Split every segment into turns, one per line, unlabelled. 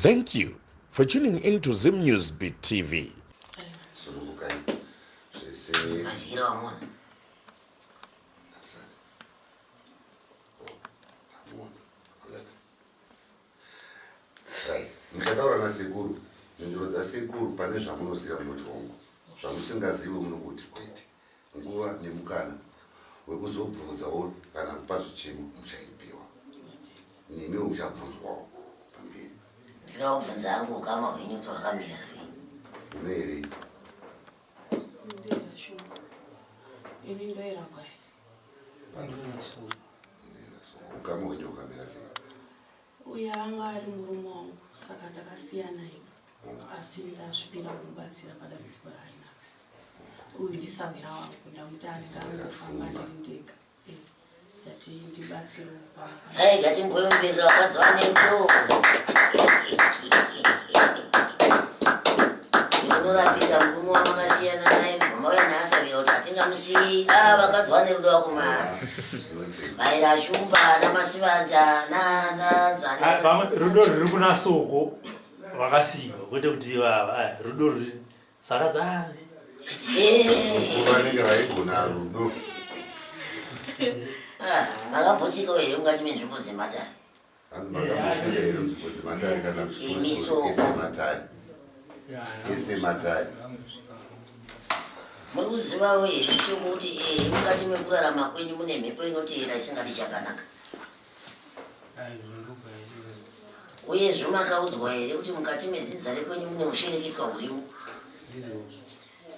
Thank you for tuning in to Zim News Beat TV.
Mchakaura na sekuru ndiro za sekuru pane zvamunoziva munoti hongu zvamusingazivi munokuti kwete nguva nemukana wekuzobvunzawo kana kupa zvichemo muchaipiwa nemiwo muchabvunzwawo pamberi.
Ndinobvunza hangu ukama hwenyu kuti hwakamira sei?
Unoerei?
Ini ndoera kwai.
Ukama hwenyu hwakamira sei?
Uya anga ari murume wangu saka ndakasiyana naye asi ndasvipira kumubatsira padambudziko raainaro. Uyu ndisavira wangu ndamuti anenge angofamba ndiri ndega ndati ndibatsirewo pamwe.
Hai ngatimboyomberera wakadzi wanepo. Unorapisa murume wamakasiyana naye mauya naasavira kuti hatingamusiyi vakadzi vanerudo wakomana. Maira shumba namasivanda nanzani.
Rudo ruri kunasoko vakasiyiwa kwete kuti rudo ruri sakadzani.
Vanenge vaigona rudo.
Makambosikawo here mukati menzvimbo dzematare?
Makambopinda here munzvimbo dzematare kana kusematare? Esematare.
Muri kuzivawo here shoko kuti mukati mekurarama kwenyu mune mhepo inoteera isingadi chakanaka? Uyezve makaudzwa here kuti mukati mezinzare kwenyu mune ushereketwa hurimo?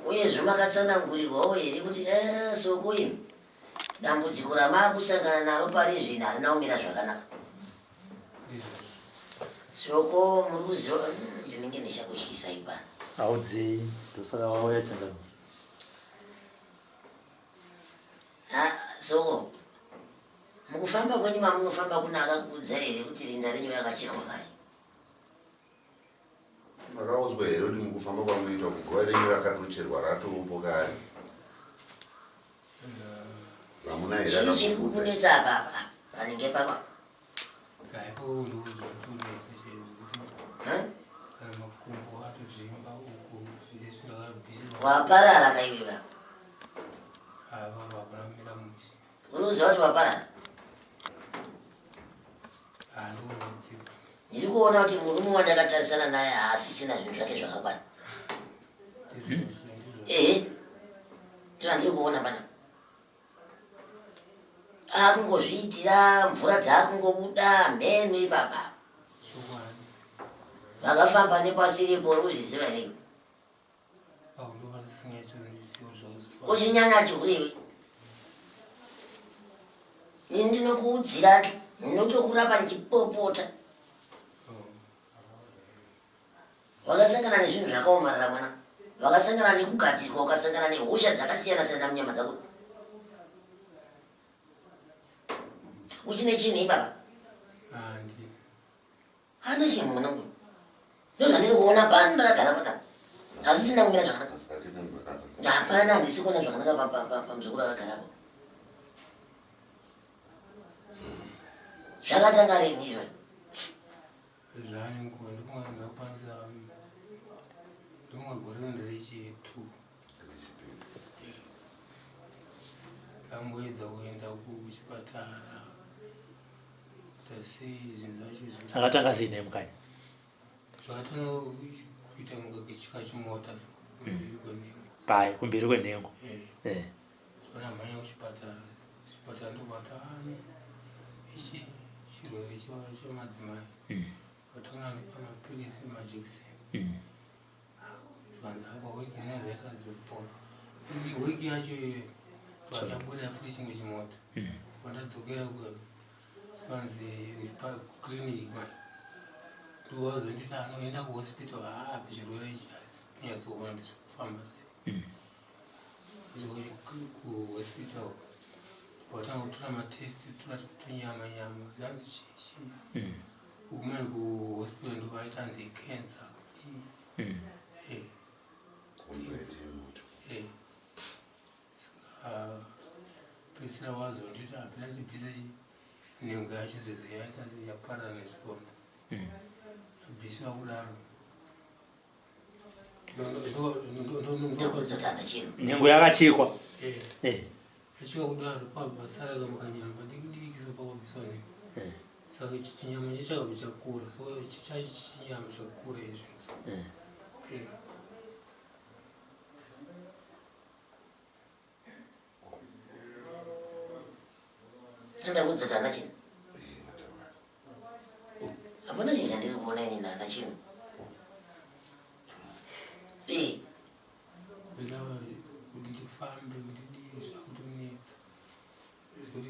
Uyezve makatsanangurirwawo here kuti soko imi dambudziko ramakusangana naro pari zvino harina kumira zvakanaka? Soko muri kuziva ndinenge ndichakutyisai pano.
Haudzii ndosaka wauya changamisa.
Soko mukufamba kwenyu mamunofamba kuna akakuudza here kuti rinda renyu rakachirwa kare?
Makaudzwa here kuti mukufamba kwamunoita kugova renyu rakatocherwa ratoopo kare?
Chii chiri kukunetsa apapa panenge papa? Waparara kaiwe baba? Unoziva kuti waparara? Ndiri kuona kuti murume wandakatarisana naye haasisina zvinhu zvake zvakakwana. Ndiri kuona pana akungozviitira mvura dzakungobuda mheno ipapa. Vakafamba nepasiripo ruzviziva here? Uchinyanya chiurewe ini ndinokuudziratu ndinotokurapa ndichipopota. Wakasangana nezvinhu zvakaomarara mwana, wakasangana nekugadzirwa, ukasangana nehosha dzakasiyana siyana munyama dzako. Uchine chinhu ipapa? Hana chinhu mwanangu. Ndondandiri kuona pano ndakagara patapa asi sina kumira zvakanaka. Hapana, handisi kuona zvakanaka pamuzukuru akagarapo. Zvakatanga rini izvo?
Amboedza kuenda kuchipatara tasi zvinhu zvacho
Zvakatanga sei mukanyi?
zvakatanga kuita kunge chimota
kumberi kwenhengo.
zvona mhanya kuchipatara ndobata ichi chirwere chemadzimai vatanga nepa mapirisi nemajekiseni zvanzi apa weki zvinazvaita zvipora weki yacho vachabuda futi chimwe chimota vandadzokera kwanzi clinic ndovazonditi anoenda kuhospital zvirwere ichi asi kunyazoona ndizvekufamasi kuhospital watanga kutora matesti tonyama zvanzi chichi kumene kuhospital ndovaitanzi cancer. Pesira wazonditi apina ndibvise nhengo yacho sezvo yaita yaparara nezvironda bhisiwa kudaro
ndokuzotanda chino
nhengo yakachekwa
achiwa kudaro pabasara kamukanyama dikidiki sopakabviswa nhengo saka chinyama chachakabva chakura so chinyama chakura izvi
ndakuzotanda chino hapana chinhu chandiri kuona ini nanda chino
ndava kuti ndifambe ndidii zvakutonetsa kuti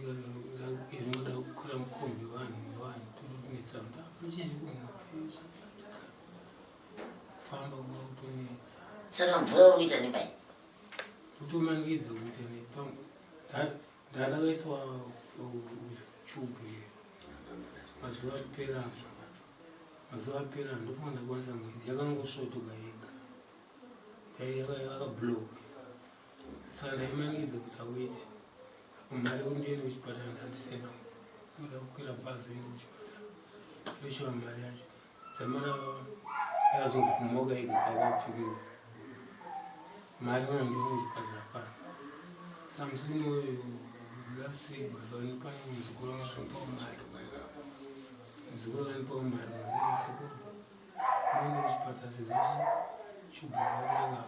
inoda kukwira mukombe vanhu nevanhu totonetsa ndapachifamba kuva kutonetsa
saka mvura uri kuita nebai
totomanikidza kuita ndandakaiswa chubhu iyo mazuva apera ndofunga ndakwanisa mwedzi yakangosvotoka yega yakabloka saka ndaimanikidza kuti aweti mari kuti ndiende kuchipatara ndandisena kuda kukwira bhazi ende kuchipatara ndoshiva mari yacho dzamara yazovhumoka ega pakapfekera mari mana ndiende kuchipatara pano samusini weyo last week badani pane muzukuru akanipawo mari sekuru muende kuchipatara sezvichi chubhu yati yakabva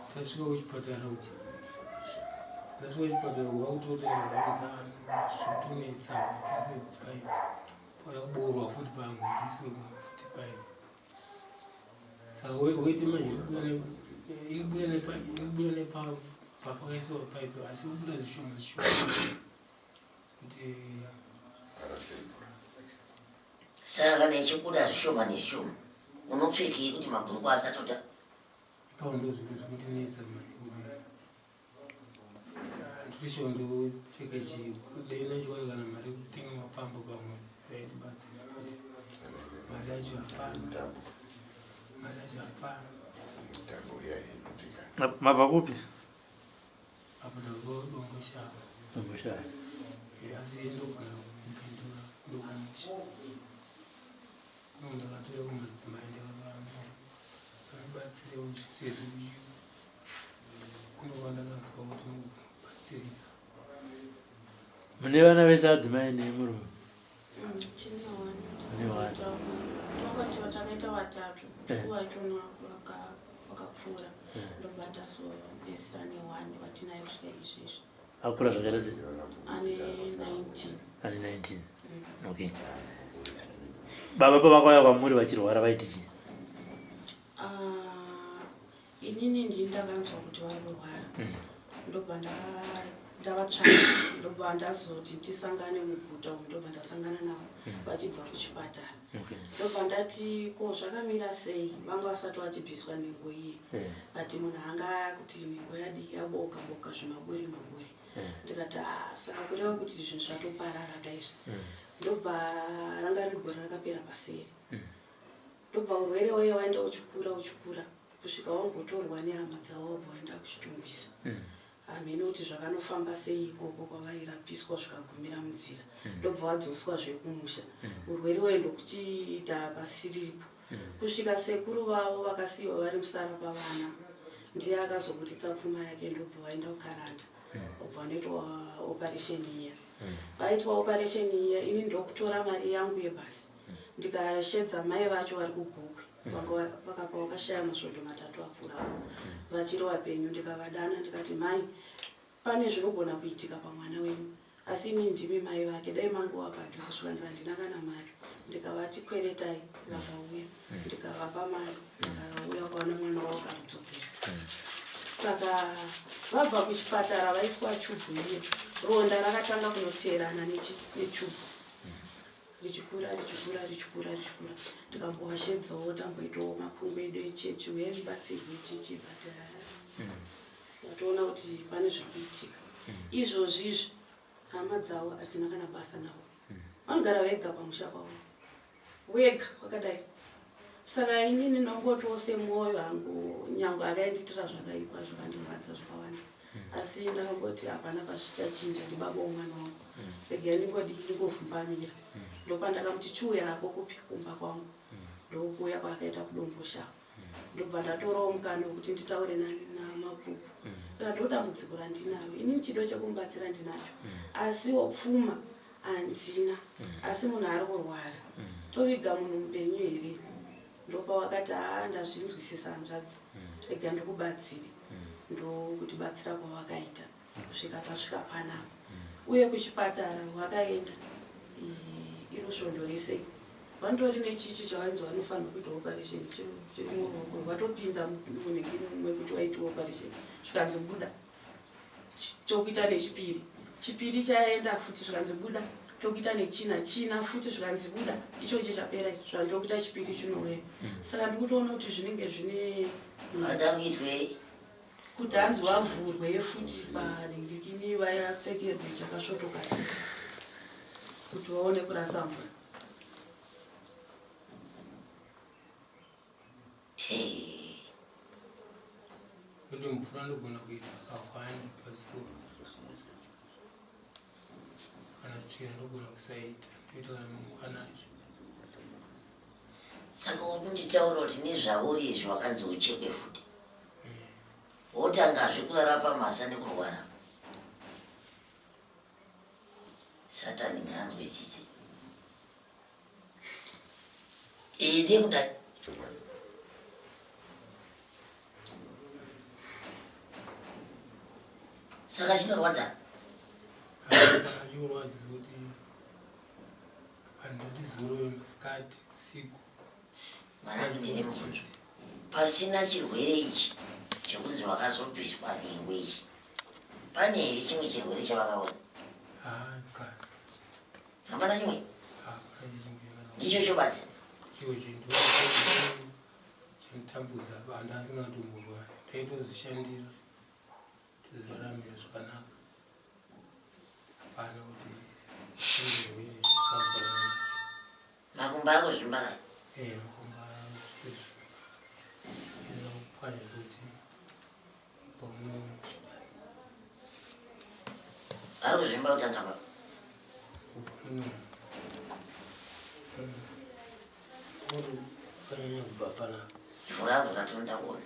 tasvika kuchipatara uku ndasvika kuchipatara vakutotoranzana zvotonetsa tise paipi oda kuboorwa futi pamwe tisiwe futi paipi saka weti manje iribuda nepapakaisiwa paipi asi kubuda zvishoma kuti
saka kana ichibuda zvishoma nezvishoma unopfekei kuti mabhuruku asatota
ipapo ndozvikutinetsa manje kuti ndikishawa ndopfeka chidai nachiwana kana mari yekutenga mapambo pamwe yaidibatsira kuti mari yacho hapana
mabva kupi
apo ndakudongoshava asi ndogara kupindura ndokumusha ndakatoya kumadzimai ndakavabatsire sezvo ndokwa ndakanzwa kuti mubatsirika
mune vana vese adzimai nemurume
tongoti takaita vatatu chikuva ichona vakapfuura ndobata so besi ane 1 vatinayo kusvika izvezvi
akura zvakaita sei
ane
19 okay baba pavakauya kwamuri vachirwara vaiti chii
inini ndini ndakanzwa kuti vari kurwara ndobva ndavatsvaka ndobva ndazoti tisangane muguta umu ndobva ndasangana navo vachibva kuchipatara ndobva ndati ko zvakamira sei vanga vasati vachibviswa nhengo iyi ati munhu anga kuti nhengo yadi yaboka zvimaburi ndikati saka kureva kuti zvinhu zvatoparara daizvi ndobva ranga rigore rakapera paseri ndobva urwere weye waenda uchikura kusvika wangotorwa nehama dzavo wabva waenda kuchitungwisa hamene kuti zvakanofamba sei ikoko kwavairapiswa zvikagumira munzira ndobva wadzoswa zvekumusha urwere wendo kuchiita pasiripo kusvika sekuru vavo vakasiyiwa vari musara pavana ndiye akazobuditsa pfuma yake ndobva waenda kukaranda wabva wanoitwa operation iya vaitwa operation iya ini ndokutora mari yangu yebhasi ndikashedza mai vacho vari kugokwe vanga vakapa vakashaya masvondo 3 apfuurawo vachiri vapenyu ndikavadana ndikati mai pane zvinogona kuitika pamwana wenyu asi imi ndimi mai vake dai manguva padhuze zvikanzi handina kana mari ndikavati kweretai vakauya ndikavapa mari vakauya kwaona mwana wavo karudzokera saka vabva kuchipatara vaiswa chubhu iye ronda rakatanga kunoteerana nechubhu richikura ndikambovashedzawo tamboitawo mapungu edu echechi uye ndibatsirwe chechi but vatoona kuti pane zviri kuitika izvozvizvi hama dzavo hadzina kana basa navo vanogara vega pamusha kwavo wega wakadai saka inini ndongotiwo semwoyo hangu nyange akainditira zvakaipa zvakandirwadza zvakawanda asi ndakangoti hapana pazvichachinja ndibaba umwana wangu rega ndingovhumbamira ndopandakamuti chiuya hako kupi kumba kwangu ndokuuya kwakaita kudombosha ndobva ndatorawo mukana wekuti nditaure namapupu kana ndodambudziko randinaro ini chido chekumbatsira ndinacho asi wopfuma handina asi munhu ari kurwara toviga munhu mupenyu here ndopa wakati ndazvinzwisisa hanzvadzi rega ndikubatsire ndokutibatsira kwawakaita kusvika tasvika panapa uye kuchipatara wakaenda inosvondoresei vandori nechichi chavanzi vanofanirwa kuita operation chiri muruoko watopinda munenge mekuti waita operation zvikanzi buda tokuita nechipiri chaenda futi zvikanzi buda tokuita nechina futi zvikanzi buda ichochi chapera zvandokuita chipiri chinouya saka ndikutoona kuti zvinenge zvine
Madamizwe.
kuti hanzi wavhurwe futi panengekini vayapfekerwe chakasvotoka kuti waone kurasa mvura.
Kuti mvura ndogona kuita kakawanda pazuva kana tsvina ndogona kusaita ndoita kana mungwanacho.
Saka wakunditaura kuti nezvauri izvi wakanzi uchekwe futi wotangazve kurara pamhasa nekurwara. Satani ngaanzwe chichi ide kudai saka chinorwadza
chinorwadza kuti handoti zuro masikati usiku
mwanandine mubvunzo pasina chirwere ichi chekunzi wakazobviswa nhengo ichi pane here chimwe chirwere chavakaona? Hapana chimwe ndicho basi
ichochi ndo chinotambudza vantu asingatomborwari taitozvishandira tozoraramira zvakanaka hapana kuti chirwere chakakura
makumba ako zvimba kai
makumba inokwana kuti pamunochidai
ari kuzvimba kutanga
kananya kubva panapa
vhuravhura tinoda kuona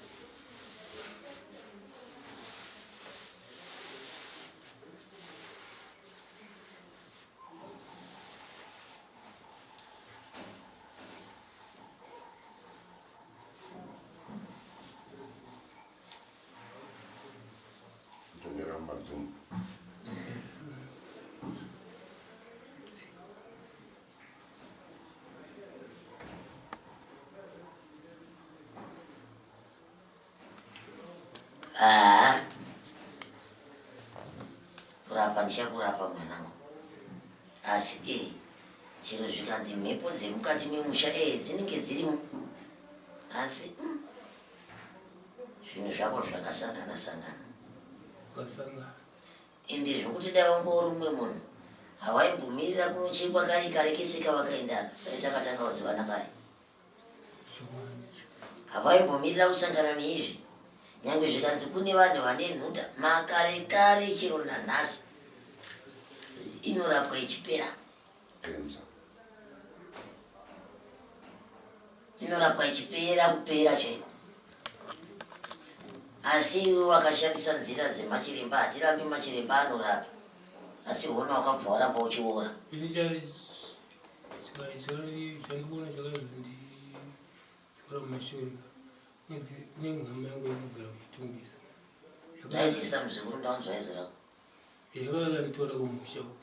tongera mumadzimba
kurapa ndichakurapa mwanangu asi chero zvikanzi mhepo dzemukati memusha dzinenge dzirimo asi zvinhu zvako zvakasangana ende zvokuti dai wanga uri mumwe munhu hawaimbomirira kunochekwa kare kare kese kavakaenda takatanga kuzivana kare havaimbomirira kusangana neizvi nyange zvikanzi kune vanhu vane nhuta makare kare chero nanhasi inorapwa ichipera
kenza
inorapwa ichipera kupera chaiko asi iwe wakashandisa nzira dzemachiremba hatirambi machiremba anorapa asi hona wakabva waramba uchiora
ini chandikuona chakazondizora mumashori nengama yangu inogara kuchitungisa
daidzisa muzvikuru ndaunzwa izo rako
yakakanitora kumusha uko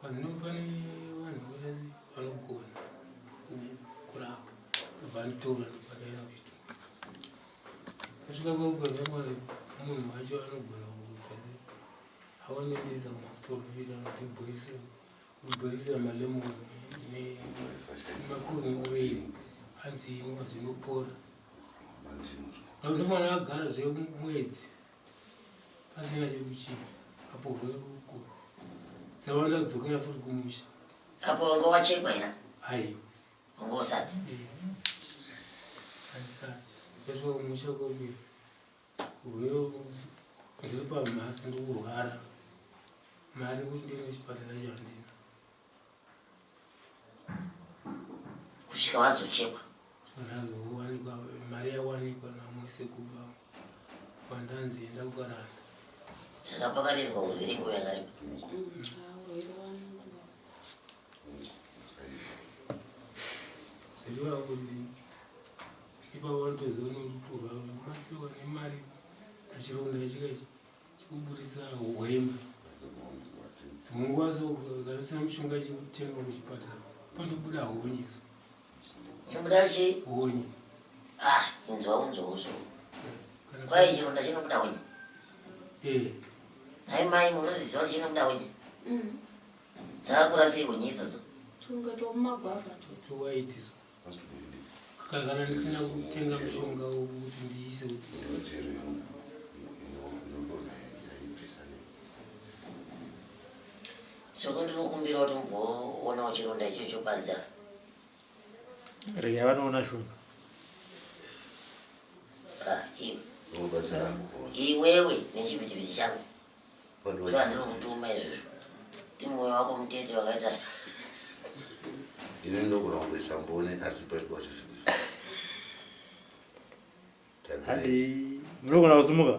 kwanzino pane vanhu vakasi vanogona kurapa vanitora nopadaina kuchitungisa kusvika kwakugona mwana munhu wacho anogona kukasi aonendesa kumaprofita kubhorisira malemoni nemakomi oil hanzi inwa zvinopora ndofanira kugara zvemwedzi pasina chiri kuchina apo urwere kukura savanda kudzokera futi kumusha
apo wanga wachekwa ina
aiwa
wanga usati
aisati kasvika kumusha kokuya urwere ndiri pamhasa ndikurwara mari kuti ndine chipatara chandina
kusvika wazochekwa
zvonazowanikwa mari yawanikwa namusekuru avo wandanzi enda kukarana
saka pakarirwa urwere nguva yakareba
zvireva kuti ipapo vanotoziva nokutorwa unobatsirwa nemari kachironda chikachi chikuburisa hwema dzimwe nguva so kana sina mushonga chikutenga kuchipatara pandobuda honyeso
inobuda chi
honye
inzwa unzwauzo kwai chironda chinobuda honye hai mai munozviziva kuti chinobuda honye dzakakura sei honye idzodzo
tungatomagwavha
towaitiswa kana ndisina kutenga mushonga wokuti ndiise kuti
soko ndinokumbira kuti mugoonawo chironda ichocho panza
rega vanoona shunga
iwewe nechivhitivhiti changu ndandiri kutuma izvozvo timwoyo wako mutete wakaita
ine ndogona kungoisa mbone asi paitwa chizvivhiti
hadi munogona kusimuka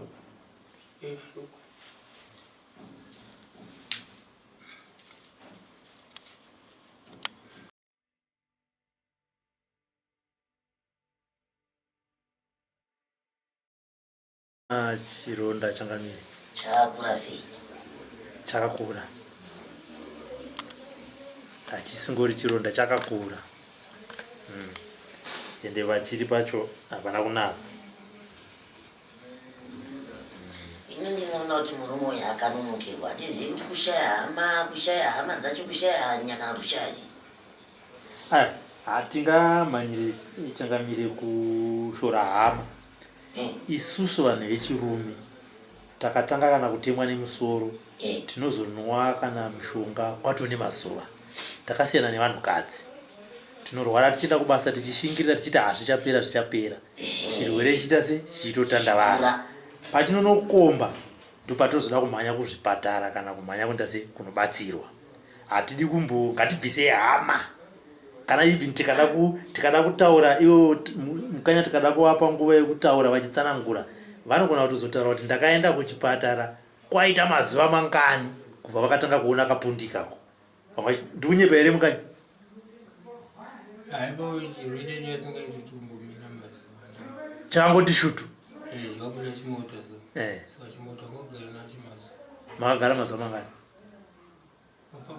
chironda changamire
chakakura sei
chakakura hachisingori chironda chakakura ende vachiri pacho hapana kunaka
ini ndinoona kuti murume uyu akanonokirwa hatizivi kuti kushaya hama dzacho kushaya hanya kana kushaya chi
hatingamhanyire changamire kushora hama isusu vanhu vechirume takatanga kana kutemwa nemusoro tinozonwa kana mishonga kwato nemazuva takasiyana nevanhukadzi tinorwara tichienda kubasa tichishingirira tichiti hazvichapera zvichapera chirwere chiita se chichitotandavara pachinonokomba ndopatozoda kumhanya kuzvipatara kana kumhanya kuenda se kunobatsirwa hatidi ngatibvisei hama kana even tikada kutaura ivo mukanya tikada kuvapa nguva yekutaura vachitsanangura vanogona kutozotaura kuti ndakaenda kuchipatara kwaita mazuva mangani kubva vakatanga kuona kapundikako ndikunyepa here mukanya
haipawo chirwere chasingaiti tumbomira mazuva
chakangoti shutu
chikabuda chimota so saka chimota ngogara nacho mazuva
makagara mazuva mangani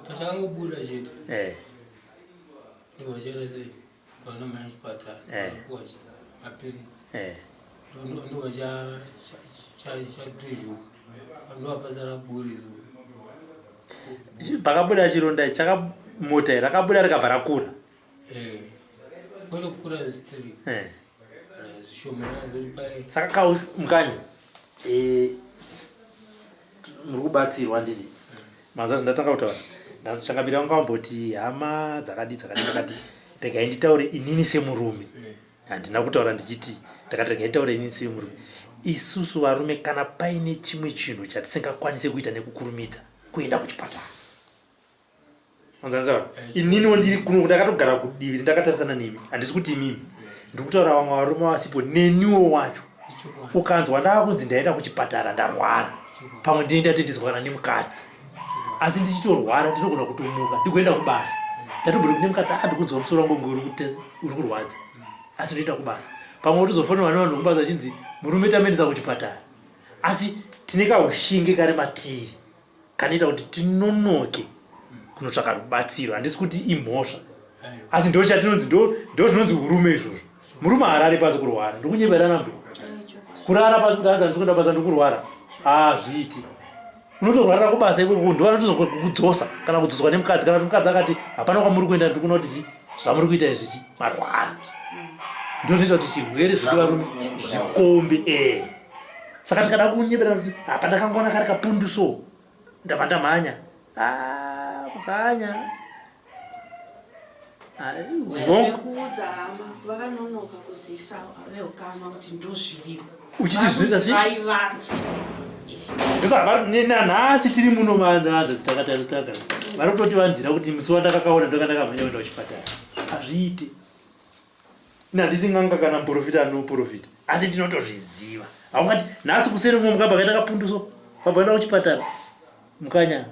pachakangobuda chete ndovachera sei vana mhanya chipatara kuwa mapiritsi ndova chatuzhuka ndovapasara buri
pakabuda chironda mota rakabuda rikabva rakura
kwatokura zitiri zvishomanazoti
saka kau mukanyi muri kubatsirwa nditi mazuva zvindatanga kutaura ndachangambira vanga vamboti hama dzakadi regai nditaure inini semurume handina kutaura ndichiti ndakati regai nditaure inini semurume isusu varume kana paine chimwe chinhu chatisingakwanise kuita nekukurumidza kuenda kuchipatara anzanataura ininiwo ndiri kuno ndakatogara kudivi ndakatarisana nemi handisi kuti imimi ndiri kutaura vamwe varume vasipo neniwo wacho ukanzwa ndaakunzi ndaenda kuchipatara ndarwara pamwe ndinoenda tindizwana nemukadzi asi ndichitorwara ndinogona kutomuka ndigoenda kubasa ndatobhuda kune mukadzi ndikunzwa musoro wangu uri kurwadza asi ndoenda kubasa pamwe tozofonera vanhu kubasa chinzi murume tamendesa kuchipatara asi tine kaushinge kari matiri kanoita kuti tinonoke kunotsvaka rubatsiro handisi kuti imhosva asi ndo chatinonzi ndo zvinonzi urume izvozvo murume harari pasi kurwara ndikunyeberana mbe kurara pasi kuti hanzi handisi kuenda basa ndikurwara zviiti unotorwarira kubasa ikoko ndovanotozokudzosa kana kudzoswa nemukadzi kana kuti mukadzi akati hapana kwamuri kuenda ndikuona kuti zvamuri kuita izvichi marwara ndotoita kuti chirwere zvekuvarume zvikombe saka tikada kunyeberana kuti apa ndakangoona kari kapunduso ndabva ndamhanya kukanya
kuudza hama vakanonoka kuzisa veukama kuti ndozviripo
uchiti zvinoita
vaivanza
ndosaka nanhasi tiri muno manhanza dzitakatari vari kutoti vanzira kuti musi wandakakaona ndokandakamhanya kuenda kuchipatara hazviite nandisinganga kana muprofita anoprofita asi ndinotozviziva haungati nhasi kuseri mwe mukabva kaita kapunduso pabvaenda kuchipatara mukanya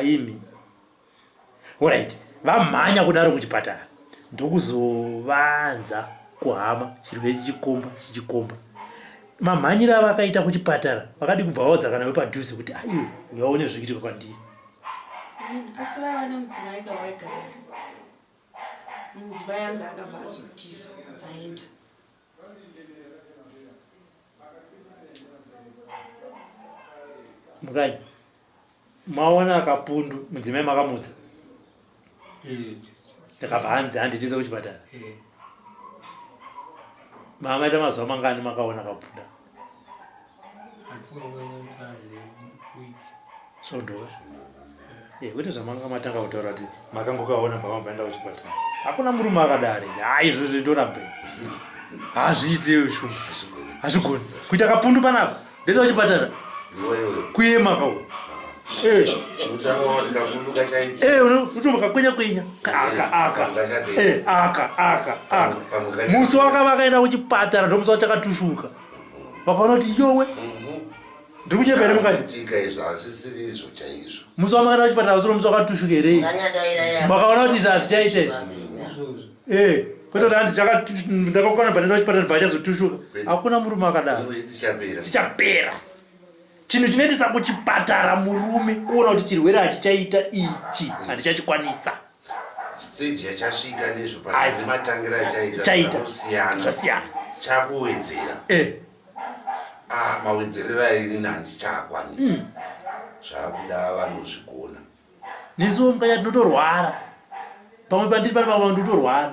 imi oright vamhanya kudaro kuchipatara ndokuzovanza kuhama chirwere chichikomba mamhanyire avakaita kuchipatara vakadi kubva vaudza kana wepadhuze kuti aiwe vaone zvikitika kwandiri
asi vaiva nemudzimai kavaigara mudzimai anzi akabva azotisa vaenda
mukanyi maona akapundu mudzimai makamudza ndakabva hanzi handitize kuchipatara mamaita mazuva mangani makaona kapunda sondova kuti zvamanga matanga kutaura kuti makangokaona pamambaenda kuchipatara hakuna murume akadari izvozvo ndorambei hazviite shumba hazvigoni kuita kapundu panapa ndoita kuchipatara kuyema kawo unotomakakwenya kwenya aka musi wakavakaenda kuchipatara ndomusi wachakatushuka vakaona kuti yowe ndiri kunyembere musi wamakaenda kuchipatara usiro musi wakatushuka here makaona kuti hazvichaita izvi kwete kuti hanzi ndakakwana panenda kuchipatara ndibva chazotushuka hakuna murume akadaro tichapera chinhu chinoitisa kuchipatara murume kuona kuti chirwere hachichaita ichi handichachikwanisa
stage yachasvika nezvomatangiro achaita zvasiyana chakuwedzera mawedzerero aini handichaakwanisa zvakuda vanozvigona
nesuwo mukanya tinotorwara pamwe pandiri pane pamwe ndotorwara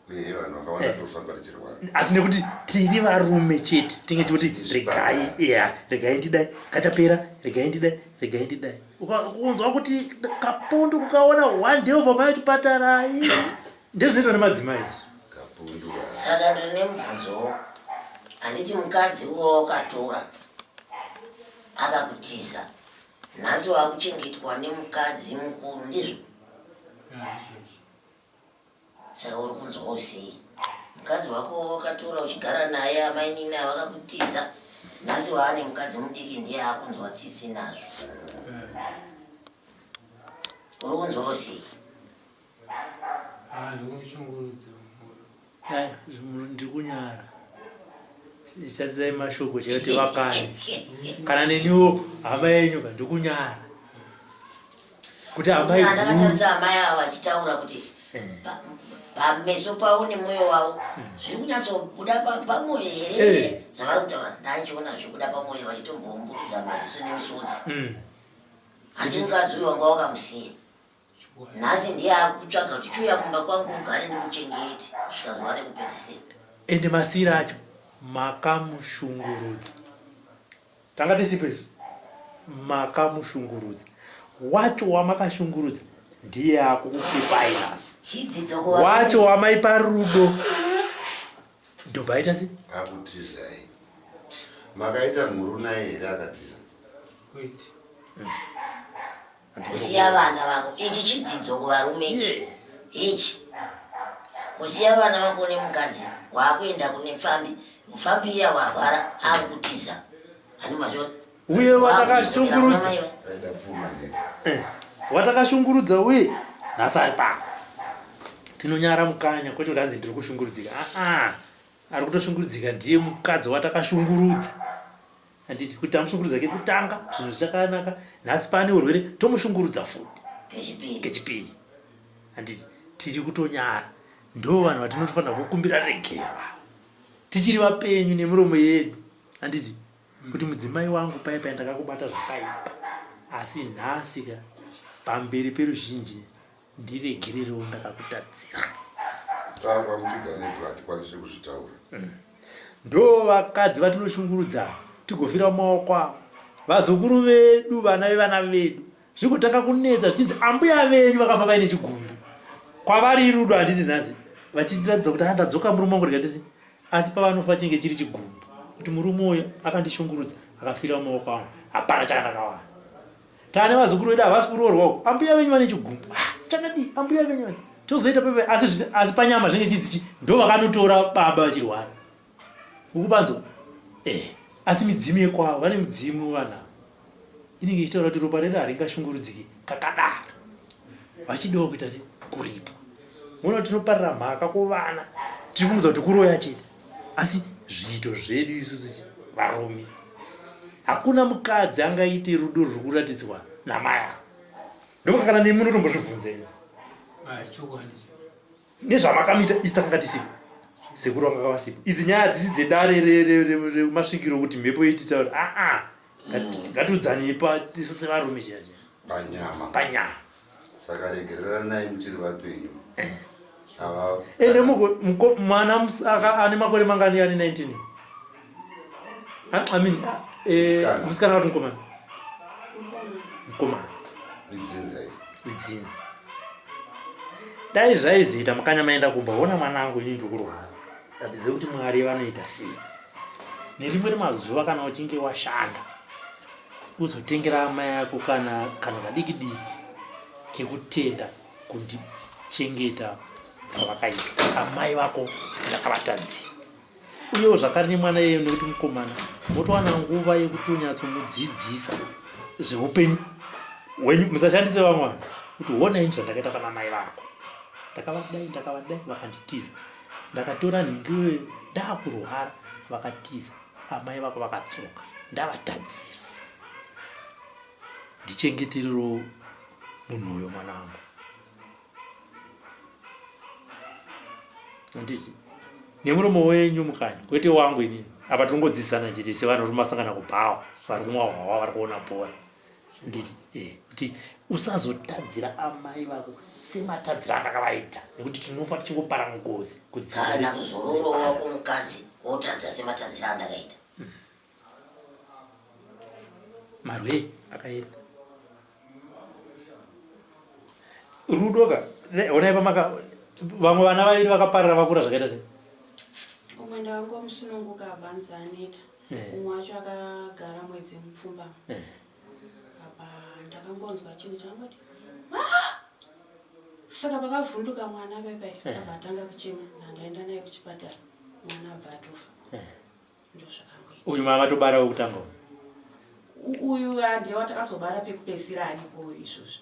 vanhu vakawanda tofamba tichirwara
asi nekuti tiri varume chete tinge tichiti regai ndidai kachapera regai ndidai ukunzwa kuti kapundu kukaona wandeo pamai chipatara ndezvinoitwa nemadzimai
saka ndiri nemubvunzo handiti mukadzi uwo wakatora akakutiza nhasi wakuchengetwa nemukadzi mukuru ndizvo saka uri kunzwawo sei mukadzi wako wakatora uchigara naye amainini avakakutiza nhasi waane mukadzi mudiki ndiye akunzwa tsitsi nazvo uri kunzwawo sei
ndiri kunyara isatisai mashoko chekuti vakani kana neniwo hama yenyu ka ndiri kunyara kuti
andakatarisa amai avo vachitaura kuti pameso pavo nemwoyo wavo zviri kunyatsobuda pamwoyo here zvavari kutaura ndanchiona zviri kuda pamwoyo vachitomboumburudza maziso nemisodzi asi mukadzi uyo wanga wakamusiya nhasi ndiye akutsvaga kuti chiuya kumba kwangu ugare ndikuchengeti kusvika zuva rekupedzisira
ende masiri acho makamushungurudza tanga tisipeso makamushungurudza wacho wamakashungurudza ndiye akukupepairasi wacho wamaipa rudo ndobvaita se
akutizai makaita mhuru naye here akatiza
kusiya vana vako ichi chidzidzo kuvarume ichi kusiya vana vako nemukadzi waakuenda kune mufambi iya warwara akutiza ani mazvo
uye watakashungurudza uye nhasi ari pano tinonyara mukanya kwete kuti hanzi ndiri kushungurudzika ari kutoshungurudzika ndiye mukadzi watakashungurudza handiti kuti tamushungurudza kekutanga zvinhu zvichakanaka nhasi pane urwere tomushungurudza futi kechipiri handiti tiri kutonyara ndo vanhu vatinotofanira kukumbira regerwa tichiri vapenyu nemiromo yedu handiti kuti mudzimai wangu paipai ndakakubata zvakaipa asi nhasi pamberi peruzhinji ndiregererewo ndakakutadzira
tava muchiganepo hatikwanisi kuzvitaura
ndo vakadzi vatinoshungurudza tigofira mumaoko avo vazukuru vedu vana vevana vedu zviri kutanga kunetsa zvichinzi ambuya venyu vakafa vaine chigumbu kwavari rudo handiti nhasi vachiratidza kuti andadzoka murume wangu rikandisi asi pavanofa chinge chiri chigumbu kuti murume uyo akandishungurudza akafira mumaoko angu hapana chakandakawana tane vazukuru vedu havasi kuroorwa ambuya venyu vane chigumbu chakadii ambuya venyu vane tozoita pepe asi panyama zvinenge chidzichi ndo vakanotora baba vachirwara ukubanzo asi midzimu yekwavo vane midzimu vana inenge ichitaura kuti ropa redu haringashungurudziki kakadaro vachidawo kuita se kuripa muona tinoparira mhaka kuvana tichifungudza kuti kuroya chete asi zviito zvedu isusu varume hakuna mukadzi angaite rudo ruri kuratidzwa namai avo ndokakana nemunotombozvibvunzei nezvamakamita isitangati sipo sekuru vanga kavasipo idzi nyaya dzisi dzedare remasvikiro kuti mhepo ititauri ngatiudzanipa tisu sevarume chiyazvi panyama
saka regereranai muchiri vapenyu
ende mwana ane makore mangani ane 19 musikana wati mukomana lidzinza dai zvaizoita mukanyamaenda kumbaona mwanangu ini ndikurwara ndatizive kuti mwari vanoita sei nerimwe remazuva kana uchinge washanda uzotengera amai yako kana kadiki diki kekutenda kundichengeta pavakaita amai vako ndakavatadzira uyewo zvakare nemwana iyeyo nekuti mukomana motowana nguva yekutonyatsomudzidzisa zveupenyu hwenyu musashandise vamwana kuti honai zvandakaita pana mai vako ndakavadai vakanditiza ndakatora nhingiwe ndakurwara vakatiza amai vako vakatsoka ndavatadzira ndichengeterero munhu uyo mwanangu anditi nemuromo wenyu mukanyi kwete wangu inini apa tongodzidzisana chete sevanhu rumasangana kubhawa vari kumwa hwawa vari kuona bhora nditi kuti usazotadzira amai vako sematadzira andakavaita nekuti tinofa tichingopara ngozi
kana kuzororowa kwomukadzi wotadzira sematadzira andakaita
marwe akaita rudoka onai pamaka vamwe vana vaviri vakaparira vakura zvakaita sei
umwe ndakangomusununguka abvanza aneta umwe wacho akagara mwedzi mupfumbamwe apa ndakangonzwa chinhu changoti saka pakavhunduka mwana paipai abva atanga kuchema nandaenda naye kuchipatara mwana abva atofa ndo zvakangoita
uyu makatobara wekutanga
uyu handiye watakazobara pekupedzisira aripo izvozvo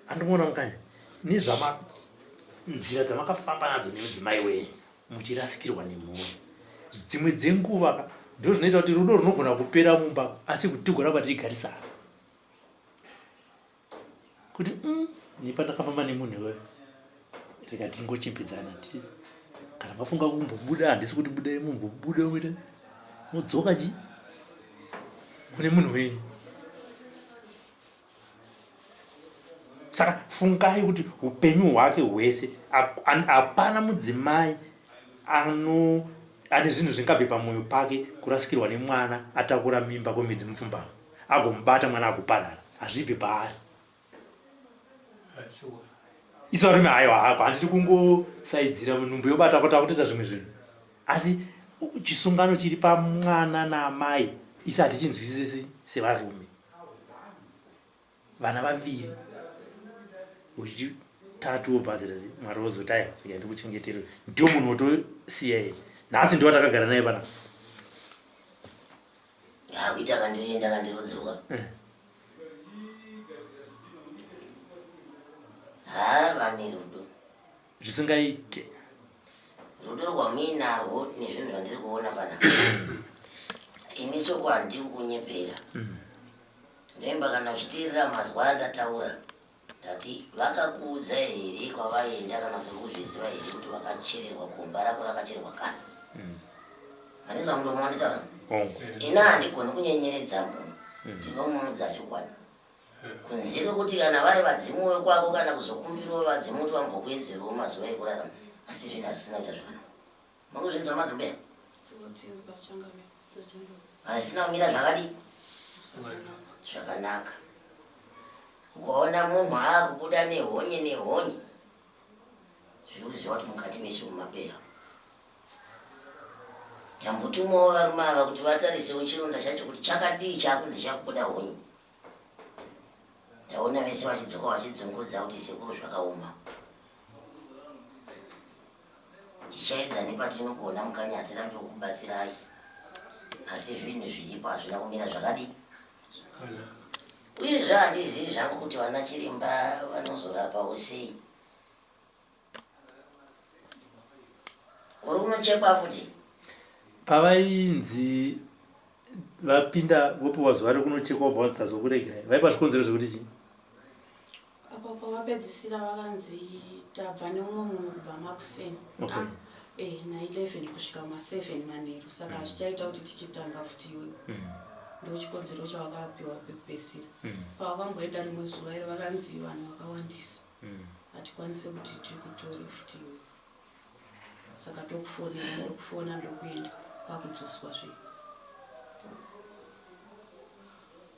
andimoona mukanya nezvama nzira dzamakafamba nadzo nemudzimai wenyu muchirasikirwa nemhuri dzimwe dzenguva ndo zvinoita kuti rudo runogona kupera mumba asi kuti tigoramba tichigarisana kuti nepandakafamba nemunhu iweyo rega tingochembidzana kana mafunga kumbobuda handisi kuti budai mumbobuda mwete modzoka chi kune munhu wenyu saka fungai kuti upenyu hwake hwese hapana mudzimai ane zvinhu zvingabve pamwoyo pake kurasikirwa nemwana atakura mimba kwemwedzi mupfumbamwe agomubata mwana akuparara hazvibve paari isu varume haiwa hako handiti kungosaidzira nhumbu yobata kutakutoita zvimwe zvinhu asi chisungano chiri pamwana naamai isu hatichinzwisisi sevarume vana vaviri uchitatu wobvazira mwari wozotaya kuya ndikuchengeterera ndio munhu wotosiya iye nhasi ndo watakagara naye pana
kuita kandienda kandirodzoka vane rudo
zvisingaite
rudo rwamuinarwo nezvinhu zvandiri kuona pana inisoko handiri kunyepera ndoimba kana uchiteerera mazwa andataura ndati vakakuudza here kwavaenda kana kuti kuzviziva here kuti vakachererwa gomba rako rakachererwa kana hanizva muromo wanditaura ina handigoni kunyenyeredza munhu ndinomuudza chokwadi kunze kwekuti kana vari vadzimu wekwako kana kuzokumbirawo vadzimu kuti vambokuedzerewo mazuva ekurarama asi zvinhu hazvisina kuita zvakanaka muri kuzvinzwa madzimbeya hazvisina kumira zvakadii zvakanaka ukaona munhu aakubuda nehonye zviri kuziva kuti mukati mese mumapera tambotumawo varume ava kuti vatarisewo chironda chacho kuti chakadii chaakunzi chakubuda honye taona vese vachidzoka vachidzungudza kuti sekuru zvakaoma. Tichaedza nepatinogona mukanya hatirambe kukubatsirai, asi zvinhu zviripo hazvina kumira zvakadi. Uyezve handizivi zvangu kuti vana chiremba vanozorapawo sei. Uri kunochekwa futi?
Pavainzi vapinda vopiwa zuva rekunochekwa vobva vazokuregerai, vaipa zvikonzero zvekuti chii?
Apo pavapedzisira vakanzi tabva neumwe munhu kubva makuseni na11 kusvika ma7 manheru, saka zvichaita kuti tichitanga futi iwewe. Ndo chikonzero chavakapiwa pekupedzisira. Pavakamboenda rimwe zuva iri vakanzi vanhu vakawandisa, hatikwanise kuti tikutore futi iwewe, saka tokufona ndokuenda kwakudzoswa zve.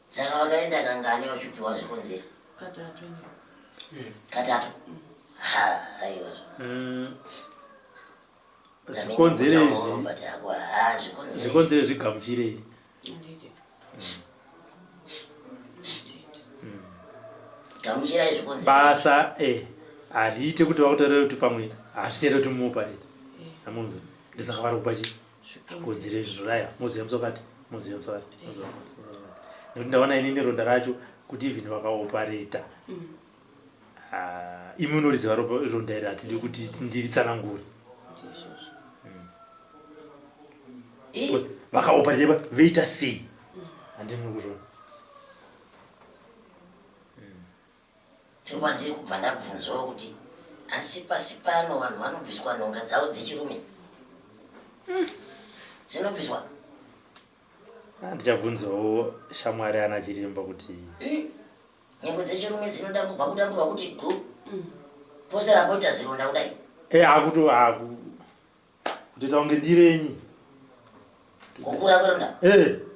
Saka vakaenda kangani vachipiwa zvikonzero?
Katatu.
Katatu? Aiwa.
Zvikonzero zvigamuchirei?
Gamuchirai zvikonzero.
Basa hariite kuti vakutorera kuti pamwe hazviteere kuti muoparete. Hamunzwi. Ndisaka vari kupa chii? Zvikonzero izvi zvoraya. Muzive musokati. Nekuti ndaona ini neronda racho kuti even vakaopareta. Imi munoziva ronda iri hatidi kuti ndiritsanangure. Vakaopareta voita sei? Handini kuzvona.
Chingwa ndiri kubva ndabvunzawo kuti asi pasi pano vanhu vanobviswa nhonga dzavo dzechirume. Dzinobviswa?
Ndichabvunzawo shamwari ana chiremba kuti
nhengo dzechirume dzinodambugwa kudamburwa kuti gu posera poita zironda kudai.
Kutoita kunge ndirenyi.
Kukura kweronda?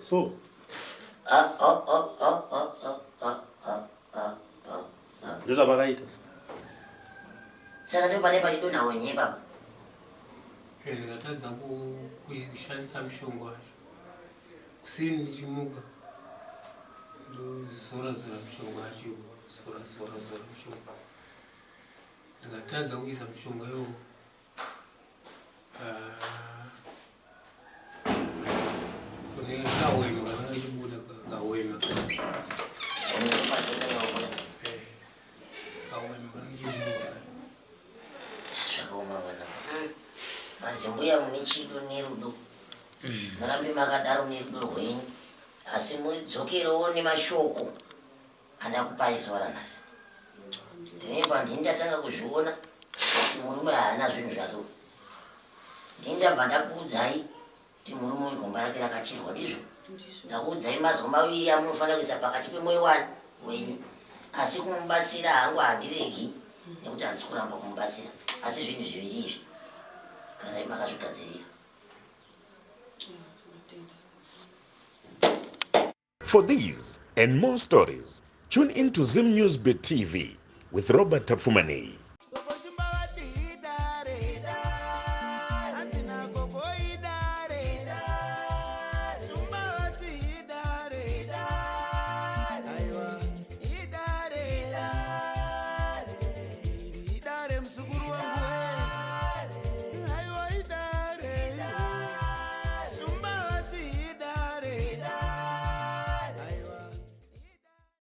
So. Ndozvavakaita.
Saka ndipo pane pachidonha wenye papa.
Ndikatadza kushandisa mushonga wacho. Kusini ndichimuka ndozora mushonga wacho, zora mushonga. Ndikatadza kuisa mushonga iwowo kune kawema kana kachibuda kawema.
Zvakaoma mwana. Mazimbuya mune chido nerudo. Murambe makadaro nerudo rwenyu. Asi mudzokerewo nemashoko andakupai zuva ranhasi. Ndinemba ndatanga kuzviona kuti murume haana zvinhu zvake. Ndabva ndakuudzai kuti murume uyu gomba rake rakachirwa ndizvo. Ndakuudzai mazuva maviri amunofanira kuisa pakati pemwoyo wenyu. Asi kumubatsira hangu handiregi nekuti handisi kuramba kumubatsira. Asi zvinhu zviviri izvi garai makazvigadzirira.
For these and more stories, tune in to Zim News Bit TV with Robert Tafumani.